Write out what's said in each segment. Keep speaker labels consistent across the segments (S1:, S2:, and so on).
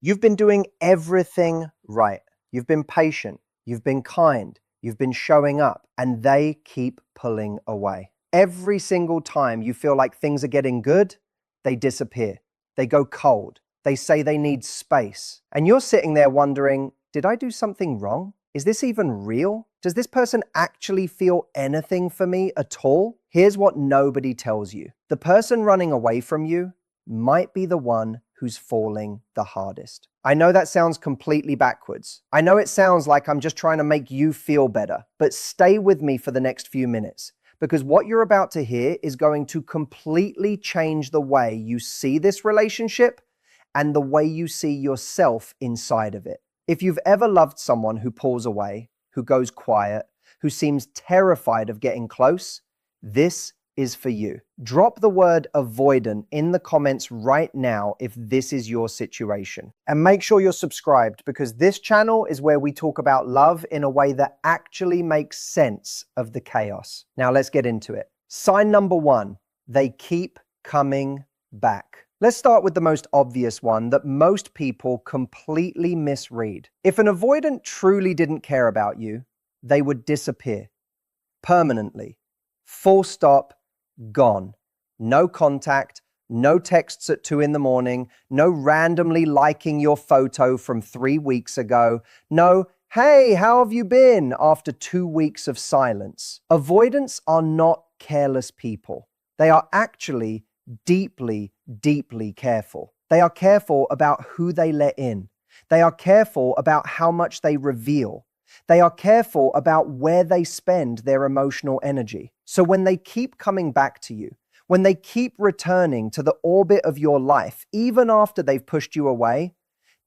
S1: You've been doing everything right. You've been patient. You've been kind. You've been showing up, and they keep pulling away. Every single time you feel like things are getting good, they disappear. They go cold. They say they need space. And you're sitting there wondering, did I do something wrong? Is this even real? Does this person actually feel anything for me at all? Here's what nobody tells you. The person running away from you might be the one who's falling the hardest. I know that sounds completely backwards. I know it sounds like I'm just trying to make you feel better, but stay with me for the next few minutes, because what you're about to hear is going to completely change the way you see this relationship and the way you see yourself inside of it. If you've ever loved someone who pulls away, who goes quiet, who seems terrified of getting close, this is for you. Drop the word avoidant in the comments right now if this is your situation. And make sure you're subscribed, because this channel is where we talk about love in a way that actually makes sense of the chaos. Now let's get into it. Sign number 1, they keep coming back. Let's start with the most obvious one that most people completely misread. If an avoidant truly didn't care about you, they would disappear permanently. Full stop. Gone. No contact, no texts at 2 a.m, no randomly liking your photo from 3 weeks ago, no, hey, how have you been after 2 weeks of silence. Avoidants are not careless people. They are actually deeply, deeply careful. They are careful about who they let in. They are careful about how much they reveal. They are careful about where they spend their emotional energy. So when they keep coming back to you, when they keep returning to the orbit of your life, even after they've pushed you away,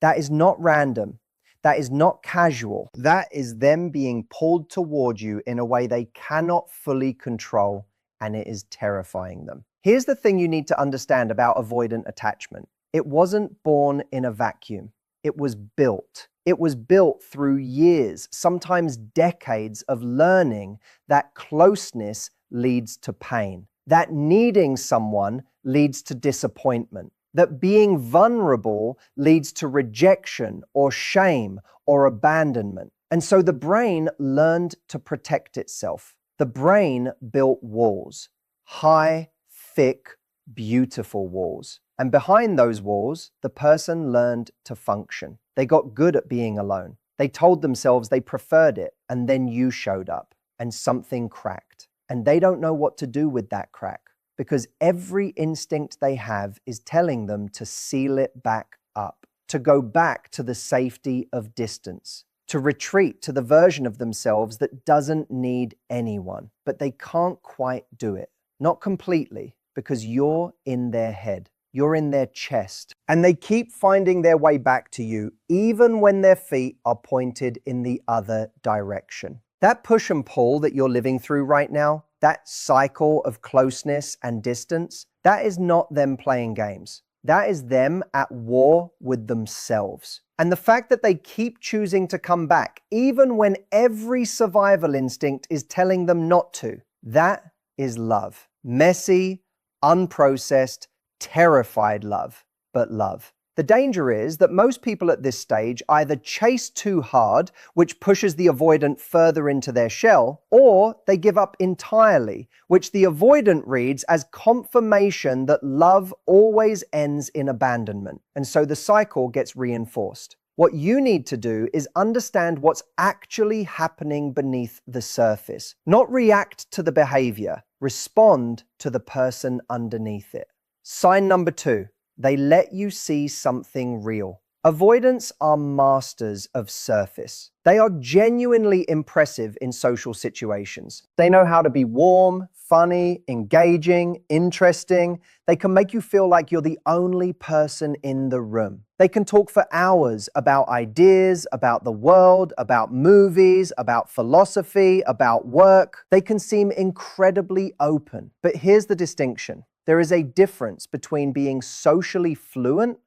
S1: that is not random. That is not casual. That is them being pulled toward you in a way they cannot fully control, and it is terrifying them. Here's the thing you need to understand about avoidant attachment. It wasn't born in a vacuum. It was built. It was built through years, sometimes decades of learning that closeness leads to pain, that needing someone leads to disappointment, that being vulnerable leads to rejection or shame or abandonment. And so the brain learned to protect itself. The brain built walls, high, thick, beautiful walls. And behind those walls, the person learned to function. They got good at being alone. They told themselves they preferred it, and then you showed up, and something cracked. And they don't know what to do with that crack, because every instinct they have is telling them to seal it back up, to go back to the safety of distance, to retreat to the version of themselves that doesn't need anyone. But they can't quite do it. Not completely, because you're in their head. You're in their chest, and they keep finding their way back to you, even when their feet are pointed in the other direction. That push and pull that you're living through right now, that cycle of closeness and distance, that is not them playing games. That is them at war with themselves. And the fact that they keep choosing to come back, even when every survival instinct is telling them not to, that is love. Messy, unprocessed, terrified love, but love. The danger is that most people at this stage either chase too hard, which pushes the avoidant further into their shell, or they give up entirely, which the avoidant reads as confirmation that love always ends in abandonment. And so the cycle gets reinforced. What you need to do is understand what's actually happening beneath the surface, not react to the behavior, respond to the person underneath it. Sign number 2, they let you see something real. Avoidants are masters of surface. They are genuinely impressive in social situations. They know how to be warm, funny, engaging, interesting. They can make you feel like you're the only person in the room. They can talk for hours about ideas, about the world, about movies, about philosophy, about work. They can seem incredibly open. But here's the distinction. There is a difference between being socially fluent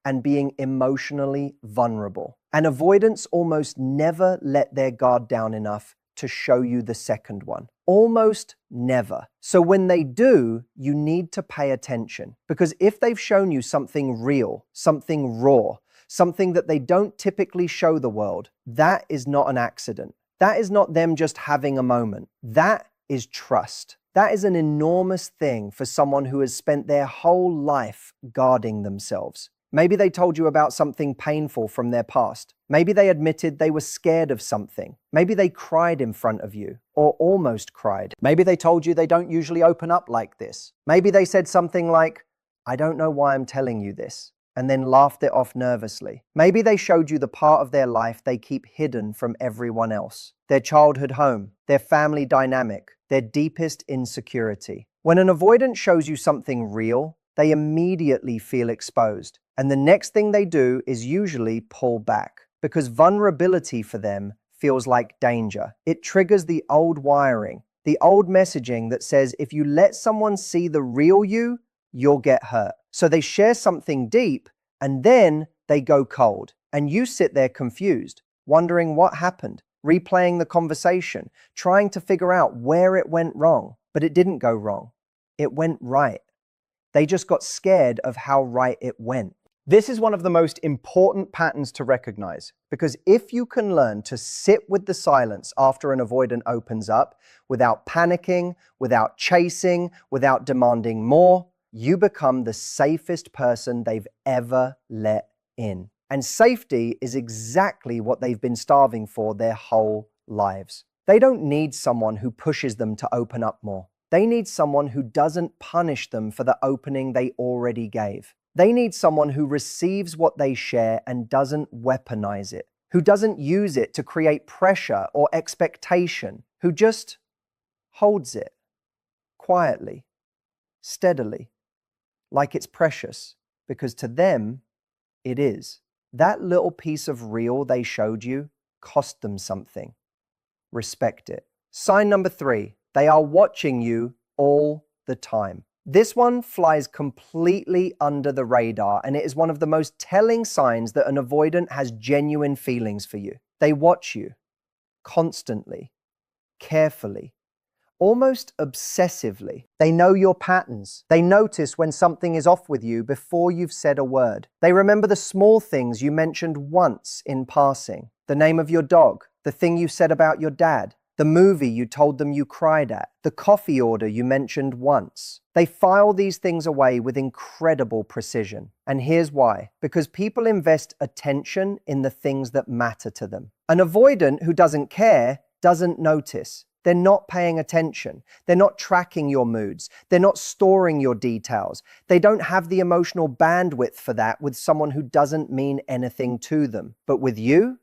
S1: and being emotionally vulnerable. And avoidants almost never let their guard down enough to show you the second one. Almost never. So when they do, you need to pay attention, because if they've shown you something real, something raw, something that they don't typically show the world, that is not an accident. That is not them just having a moment. That is trust. That is an enormous thing for someone who has spent their whole life guarding themselves. Maybe they told you about something painful from their past. Maybe they admitted they were scared of something. Maybe they cried in front of you, or almost cried. Maybe they told you they don't usually open up like this. Maybe they said something like, "I don't know why I'm telling you this," and then laughed it off nervously. Maybe they showed you the part of their life they keep hidden from everyone else. Their childhood home, their family dynamic, their deepest insecurity. When an avoidant shows you something real, they immediately feel exposed. And the next thing they do is usually pull back, because vulnerability for them feels like danger. It triggers the old wiring, the old messaging that says if you let someone see the real you, you'll get hurt. So they share something deep and then they go cold. And you sit there confused, wondering what happened, replaying the conversation, trying to figure out where it went wrong. But it didn't go wrong. It went right. They just got scared of how right it went. This is one of the most important patterns to recognize, because if you can learn to sit with the silence after an avoidant opens up, without panicking, without chasing, without demanding more, you become the safest person they've ever let in. And safety is exactly what they've been starving for their whole lives. They don't need someone who pushes them to open up more. They need someone who doesn't punish them for the opening they already gave. They need someone who receives what they share and doesn't weaponize it, who doesn't use it to create pressure or expectation, who just holds it quietly, steadily, like it's precious, because to them, it is. That little piece of real they showed you cost them something. Respect it. Sign number 3, they are watching you all the time. This one flies completely under the radar, and it is one of the most telling signs that an avoidant has genuine feelings for you. They watch you constantly, carefully, almost obsessively. They know your patterns. They notice when something is off with you before you've said a word. They remember the small things you mentioned once in passing. The name of your dog, the thing you said about your dad, the movie you told them you cried at, the coffee order you mentioned once. They file these things away with incredible precision. And here's why. Because people invest attention in the things that matter to them. An avoidant who doesn't care doesn't notice. They're not paying attention. They're not tracking your moods. They're not storing your details. They don't have the emotional bandwidth for that with someone who doesn't mean anything to them. But with you,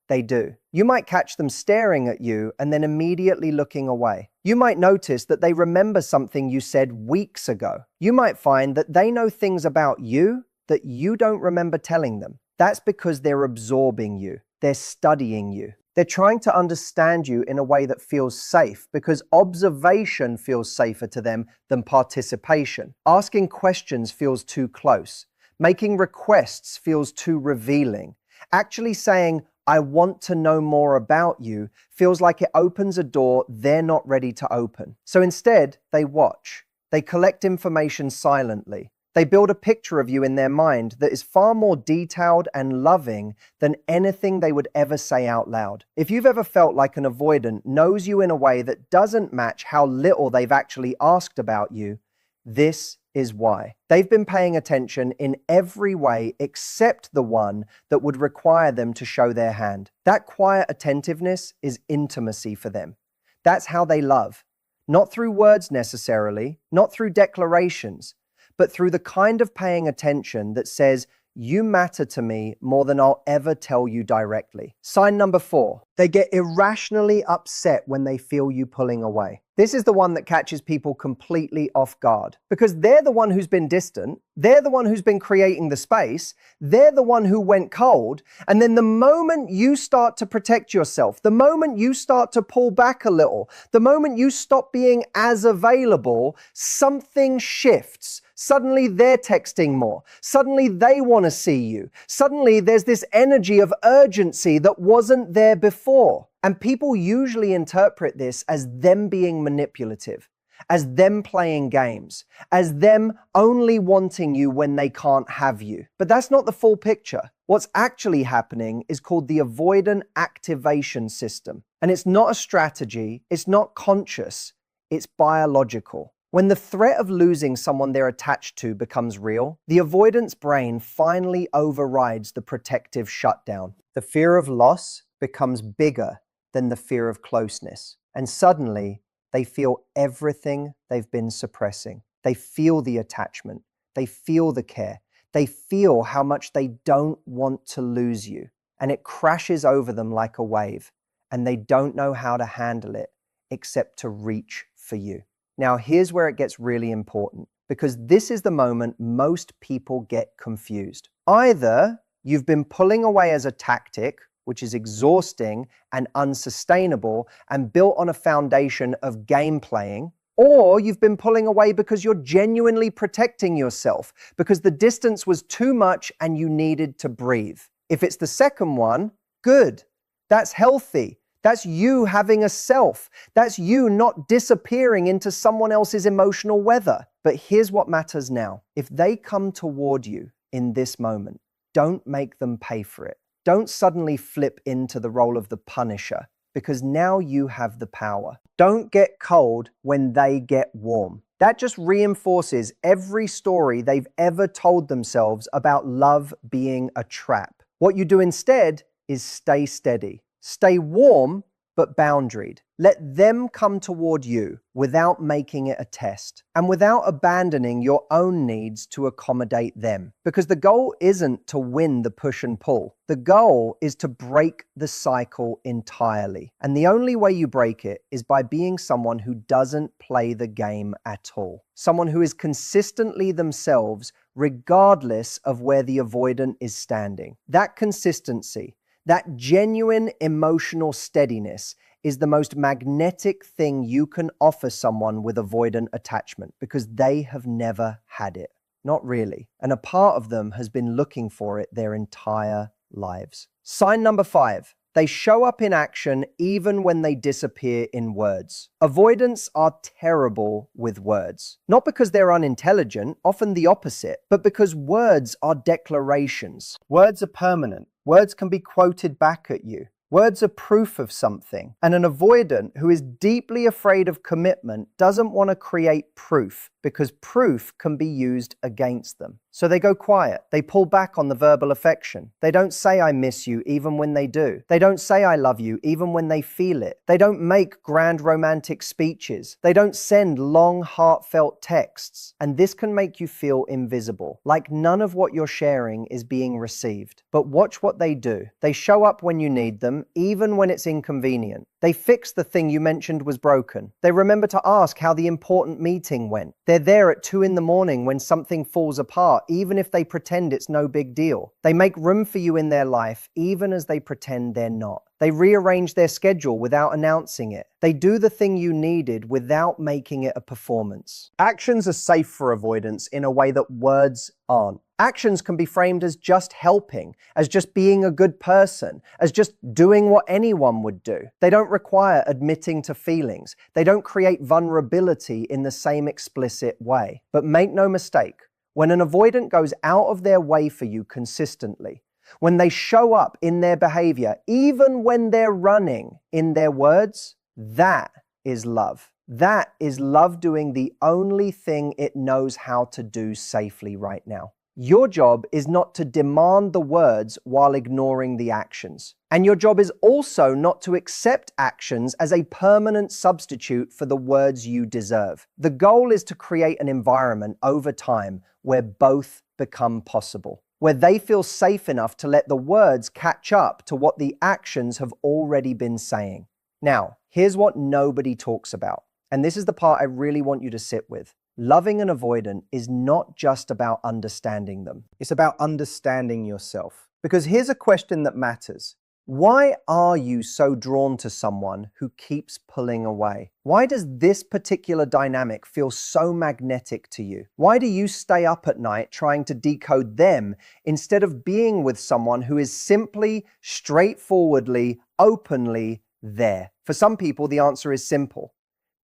S1: they do. You might catch them staring at you and then immediately looking away. You might notice that they remember something you said weeks ago. You might find that they know things about you that you don't remember telling them. That's because they're absorbing you. They're studying you. They're trying to understand you in a way that feels safe, because observation feels safer to them than participation. Asking questions feels too close. Making requests feels too revealing. Actually saying, "I want to know more about you," feels like it opens a door they're not ready to open. So instead, they watch. They collect information silently. They build a picture of you in their mind that is far more detailed and loving than anything they would ever say out loud. If you've ever felt like an avoidant knows you in a way that doesn't match how little they've actually asked about you, this is why. They've been paying attention in every way except the one that would require them to show their hand. That quiet attentiveness is intimacy for them. That's how they love. Not through words necessarily, not through declarations, but through the kind of paying attention that says, "You matter to me more than I'll ever tell you directly." Sign number 4, they get irrationally upset when they feel you pulling away. This is the one that catches people completely off guard, because they're the one who's been distant, they're the one who's been creating the space, they're the one who went cold, and then the moment you start to protect yourself, the moment you start to pull back a little, the moment you stop being as available, something shifts. Suddenly they're texting more. Suddenly they want to see you. Suddenly there's this energy of urgency that wasn't there before. And people usually interpret this as them being manipulative, as them playing games, as them only wanting you when they can't have you. But that's not the full picture. What's actually happening is called the avoidant activation system. And it's not a strategy, it's not conscious, it's biological. When the threat of losing someone they're attached to becomes real, the avoidance brain finally overrides the protective shutdown. The fear of loss becomes bigger than the fear of closeness. And suddenly, they feel everything they've been suppressing. They feel the attachment. They feel the care. They feel how much they don't want to lose you. And it crashes over them like a wave. And they don't know how to handle it except to reach for you. Now, here's where it gets really important, because this is the moment most people get confused. Either you've been pulling away as a tactic, which is exhausting and unsustainable and built on a foundation of game playing, or you've been pulling away because you're genuinely protecting yourself, because the distance was too much and you needed to breathe. If it's the second one, good. That's healthy. That's you having a self. That's you not disappearing into someone else's emotional weather. But here's what matters now. If they come toward you in this moment, don't make them pay for it. Don't suddenly flip into the role of the punisher, because now you have the power. Don't get cold when they get warm. That just reinforces every story they've ever told themselves about love being a trap. What you do instead is stay steady. Stay warm, but boundaried. Let them come toward you without making it a test and without abandoning your own needs to accommodate them. Because the goal isn't to win the push and pull. The goal is to break the cycle entirely. And the only way you break it is by being someone who doesn't play the game at all. Someone who is consistently themselves regardless of where the avoidant is standing. That consistency, that genuine emotional steadiness is the most magnetic thing you can offer someone with avoidant attachment, because they have never had it. Not really. And a part of them has been looking for it their entire lives. Sign number 5. They show up in action even when they disappear in words. Avoidants are terrible with words. Not because they're unintelligent, often the opposite, but because words are declarations. Words are permanent. Words can be quoted back at you. Words are proof of something. And an avoidant who is deeply afraid of commitment doesn't want to create proof, because proof can be used against them. So they go quiet. They pull back on the verbal affection. They don't say I miss you even when they do. They don't say I love you even when they feel it. They don't make grand romantic speeches. They don't send long heartfelt texts. And this can make you feel invisible, like none of what you're sharing is being received. But watch what they do. They show up when you need them, even when it's inconvenient. They fix the thing you mentioned was broken. They remember to ask how the important meeting went. They're there at 2 a.m. when something falls apart, even if they pretend it's no big deal. They make room for you in their life, even as they pretend they're not. They rearrange their schedule without announcing it. They do the thing you needed without making it a performance. Actions are safe for avoidance in a way that words aren't. Actions can be framed as just helping, as just being a good person, as just doing what anyone would do. They don't require admitting to feelings. They don't create vulnerability in the same explicit way. But make no mistake, when an avoidant goes out of their way for you consistently, when they show up in their behavior, even when they're running in their words, that is love. That is love doing the only thing it knows how to do safely right now. Your job is not to demand the words while ignoring the actions. And your job is also not to accept actions as a permanent substitute for the words you deserve. The goal is to create an environment over time where both become possible, where they feel safe enough to let the words catch up to what the actions have already been saying. Now, here's what nobody talks about. And this is the part I really want you to sit with. Loving an avoidant is not just about understanding them. It's about understanding yourself. Because here's a question that matters. Why are you so drawn to someone who keeps pulling away? Why does this particular dynamic feel so magnetic to you? Why do you stay up at night trying to decode them instead of being with someone who is simply, straightforwardly, openly there? For some people, the answer is simple.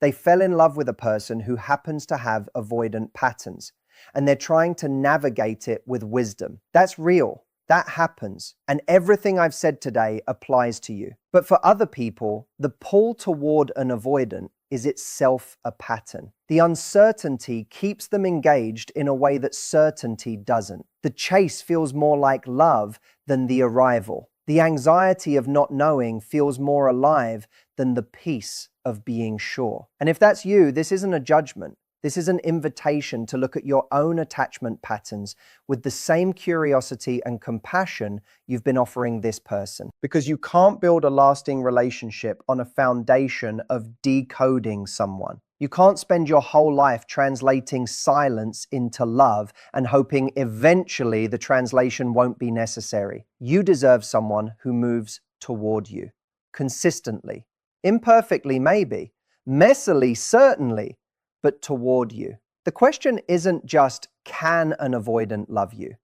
S1: They fell in love with a person who happens to have avoidant patterns, and they're trying to navigate it with wisdom. That's real. That happens. And everything I've said today applies to you. But for other people, the pull toward an avoidant is itself a pattern. The uncertainty keeps them engaged in a way that certainty doesn't. The chase feels more like love than the arrival. The anxiety of not knowing feels more alive than the peace of being sure. And if that's you, this isn't a judgment. This is an invitation to look at your own attachment patterns with the same curiosity and compassion you've been offering this person. Because you can't build a lasting relationship on a foundation of decoding someone. You can't spend your whole life translating silence into love and hoping eventually the translation won't be necessary. You deserve someone who moves toward you. Consistently. Imperfectly, maybe. Messily, certainly. But toward you. The question isn't just, can an avoidant love you?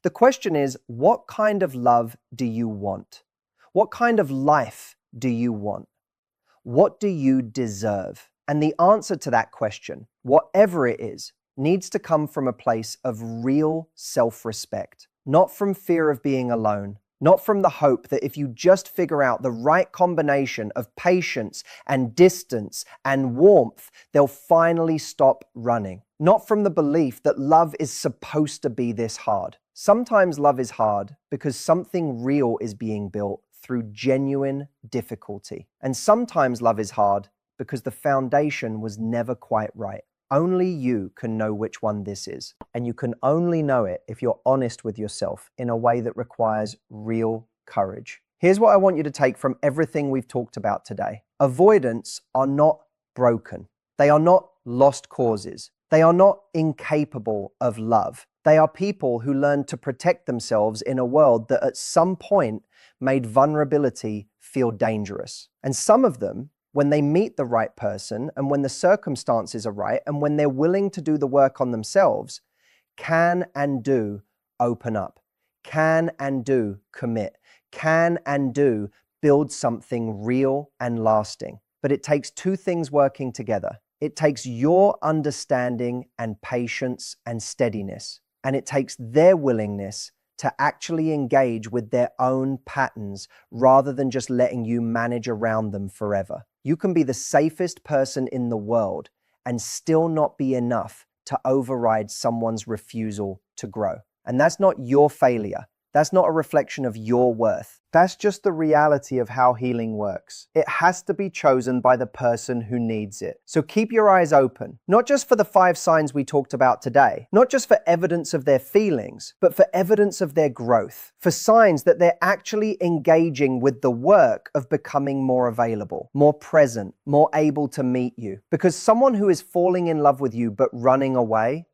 S1: The question is, what kind of love do you want? What kind of life do you want? What do you deserve? And the answer to that question, whatever it is, needs to come from a place of real self-respect, not from fear of being alone, not from the hope that if you just figure out the right combination of patience and distance and warmth, they'll finally stop running. Not from the belief that love is supposed to be this hard. Sometimes love is hard because something real is being built through genuine difficulty. And sometimes love is hard because the foundation was never quite right. Only you can know which one this is. And you can only know it if you're honest with yourself in a way that requires real courage. Here's what I want you to take from everything we've talked about today. Avoidants are not broken. They are not lost causes. They are not incapable of love. They are people who learn to protect themselves in a world that at some point made vulnerability feel dangerous. And some of them, when they meet the right person and when the circumstances are right and when they're willing to do the work on themselves, can and do open up, can and do commit, can and do build something real and lasting. But it takes two things working together. It takes your understanding and patience and steadiness, and it takes their willingness to actually engage with their own patterns rather than just letting you manage around them forever. You can be the safest person in the world and still not be enough to override someone's refusal to grow. And that's not your failure. That's not a reflection of your worth. That's just the reality of how healing works. It has to be chosen by the person who needs it. So keep your eyes open, not just for the 5 signs we talked about today, not just for evidence of their feelings, but for evidence of their growth, for signs that they're actually engaging with the work of becoming more available, more present, more able to meet you. Because someone who is falling in love with you but running away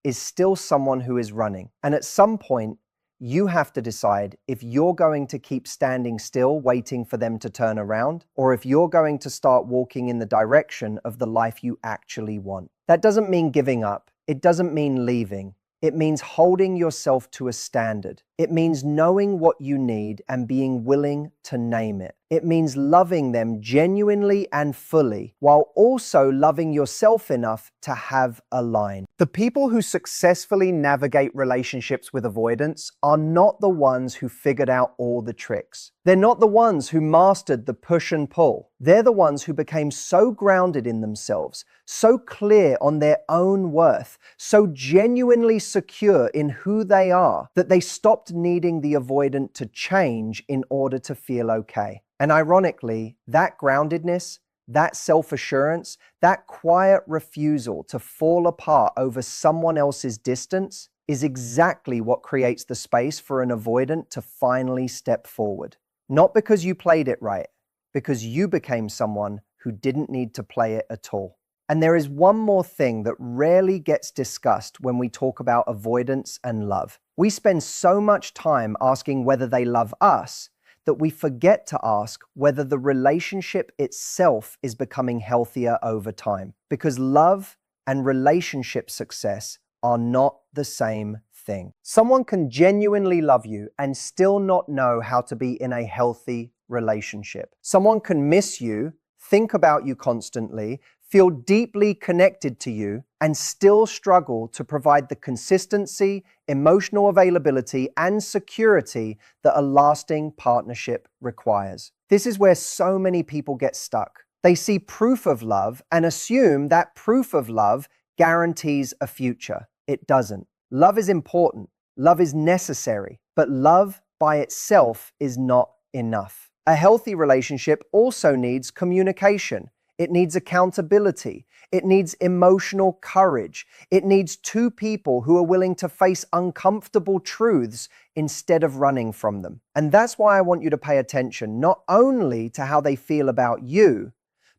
S1: is still someone who is running. And at some point, you have to decide if you're going to keep standing still waiting for them to turn around, or if you're going to start walking in the direction of the life you actually want. That doesn't mean giving up. It doesn't mean leaving. It means holding yourself to a standard. It means knowing what you need and being willing to name it. It means loving them genuinely and fully, while also loving yourself enough to have a line. The people who successfully navigate relationships with avoidance are not the ones who figured out all the tricks. They're not the ones who mastered the push and pull. They're the ones who became so grounded in themselves, so clear on their own worth, so genuinely secure in who they are, that they stopped needing the avoidant to change in order to feel okay. And ironically, that groundedness, that self-assurance, that quiet refusal to fall apart over someone else's distance is exactly what creates the space for an avoidant to finally step forward. Not because you played it right, because you became someone who didn't need to play it at all. And there is one more thing that rarely gets discussed when we talk about avoidance and love. We spend so much time asking whether they love us that we forget to ask whether the relationship itself is becoming healthier over time. Because love and relationship success are not the same thing. Someone can genuinely love you and still not know how to be in a healthy relationship. Someone can miss you, think about you constantly, feel deeply connected to you, and still struggle to provide the consistency, emotional availability, and security that a lasting partnership requires. This is where so many people get stuck. They see proof of love and assume that proof of love guarantees a future. It doesn't. Love is important. Love is necessary. But love by itself is not enough. A healthy relationship also needs communication. It needs accountability. It needs emotional courage. It needs two people who are willing to face uncomfortable truths instead of running from them. And that's why I want you to pay attention not only to how they feel about you,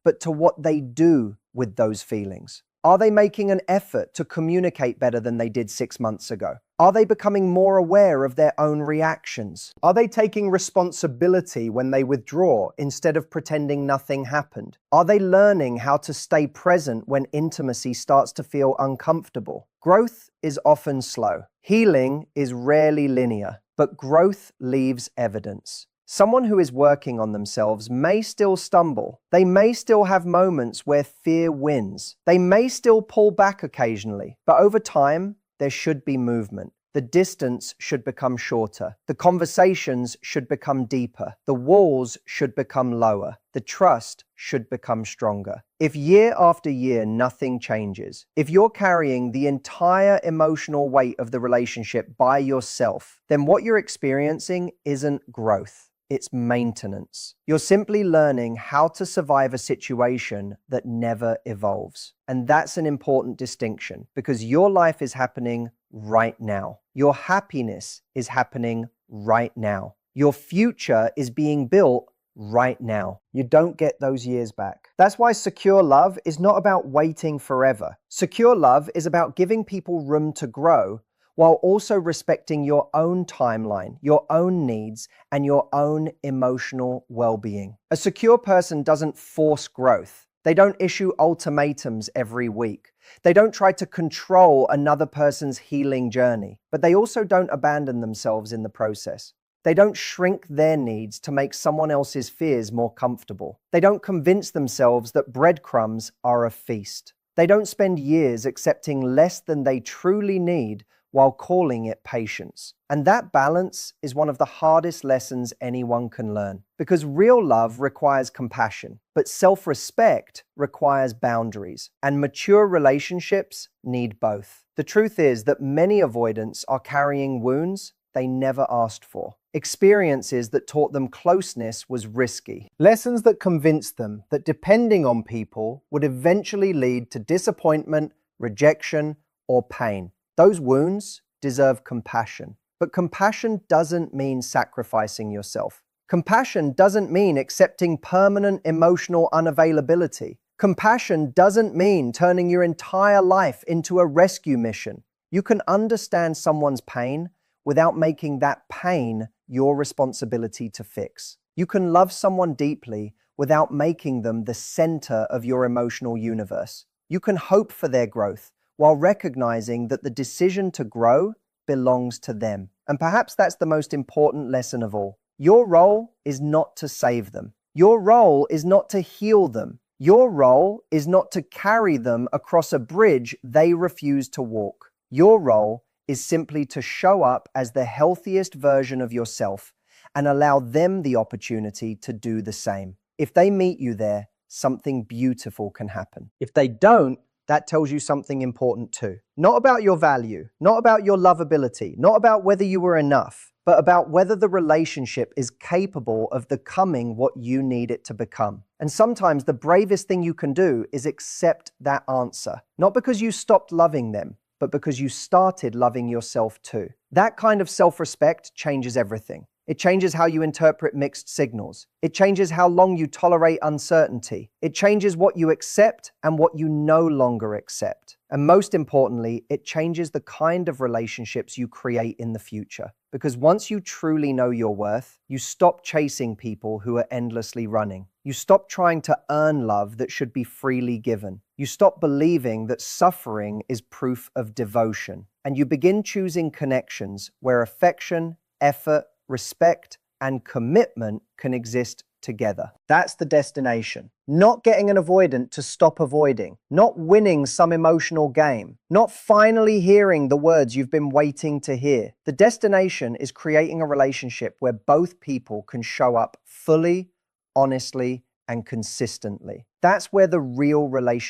S1: but to what they do with those feelings. Are they making an effort to communicate better than they did 6 months ago? Are they becoming more aware of their own reactions? Are they taking responsibility when they withdraw instead of pretending nothing happened? Are they learning how to stay present when intimacy starts to feel uncomfortable? Growth is often slow. Healing is rarely linear, but growth leaves evidence. Someone who is working on themselves may still stumble. They may still have moments where fear wins. They may still pull back occasionally, but over time, there should be movement. The distance should become shorter. The conversations should become deeper. The walls should become lower. The trust should become stronger. If year after year nothing changes, if you're carrying the entire emotional weight of the relationship by yourself, then what you're experiencing isn't growth. It's maintenance. You're simply learning how to survive a situation that never evolves. And that's an important distinction because your life is happening right now. Your happiness is happening right now. Your future is being built right now. You don't get those years back. That's why secure love is not about waiting forever. Secure love is about giving people room to grow while also respecting your own timeline, your own needs, and your own emotional well-being. A secure person doesn't force growth. They don't issue ultimatums every week. They don't try to control another person's healing journey, but they also don't abandon themselves in the process. They don't shrink their needs to make someone else's fears more comfortable. They don't convince themselves that breadcrumbs are a feast. They don't spend years accepting less than they truly need while calling it patience. And that balance is one of the hardest lessons anyone can learn. Because real love requires compassion, but self-respect requires boundaries. And mature relationships need both. The truth is that many avoidants are carrying wounds they never asked for. Experiences that taught them closeness was risky. Lessons that convinced them that depending on people would eventually lead to disappointment, rejection, or pain. Those wounds deserve compassion. But compassion doesn't mean sacrificing yourself. Compassion doesn't mean accepting permanent emotional unavailability. Compassion doesn't mean turning your entire life into a rescue mission. You can understand someone's pain without making that pain your responsibility to fix. You can love someone deeply without making them the center of your emotional universe. You can hope for their growth while recognizing that the decision to grow belongs to them. And perhaps that's the most important lesson of all. Your role is not to save them. Your role is not to heal them. Your role is not to carry them across a bridge they refuse to walk. Your role is simply to show up as the healthiest version of yourself and allow them the opportunity to do the same. If they meet you there, something beautiful can happen. If they don't, that tells you something important too. Not about your value, not about your lovability, not about whether you were enough, but about whether the relationship is capable of becoming what you need it to become. And sometimes the bravest thing you can do is accept that answer. Not because you stopped loving them, but because you started loving yourself too. That kind of self-respect changes everything. It changes how you interpret mixed signals. It changes how long you tolerate uncertainty. It changes what you accept and what you no longer accept. And most importantly, it changes the kind of relationships you create in the future. Because once you truly know your worth, you stop chasing people who are endlessly running. You stop trying to earn love that should be freely given. You stop believing that suffering is proof of devotion. And you begin choosing connections where affection, effort, respect, and commitment can exist together. That's the destination. Not getting an avoidant to stop avoiding, not winning some emotional game, not finally hearing the words you've been waiting to hear. The destination is creating a relationship where both people can show up fully, honestly, and consistently. That's where the real relationship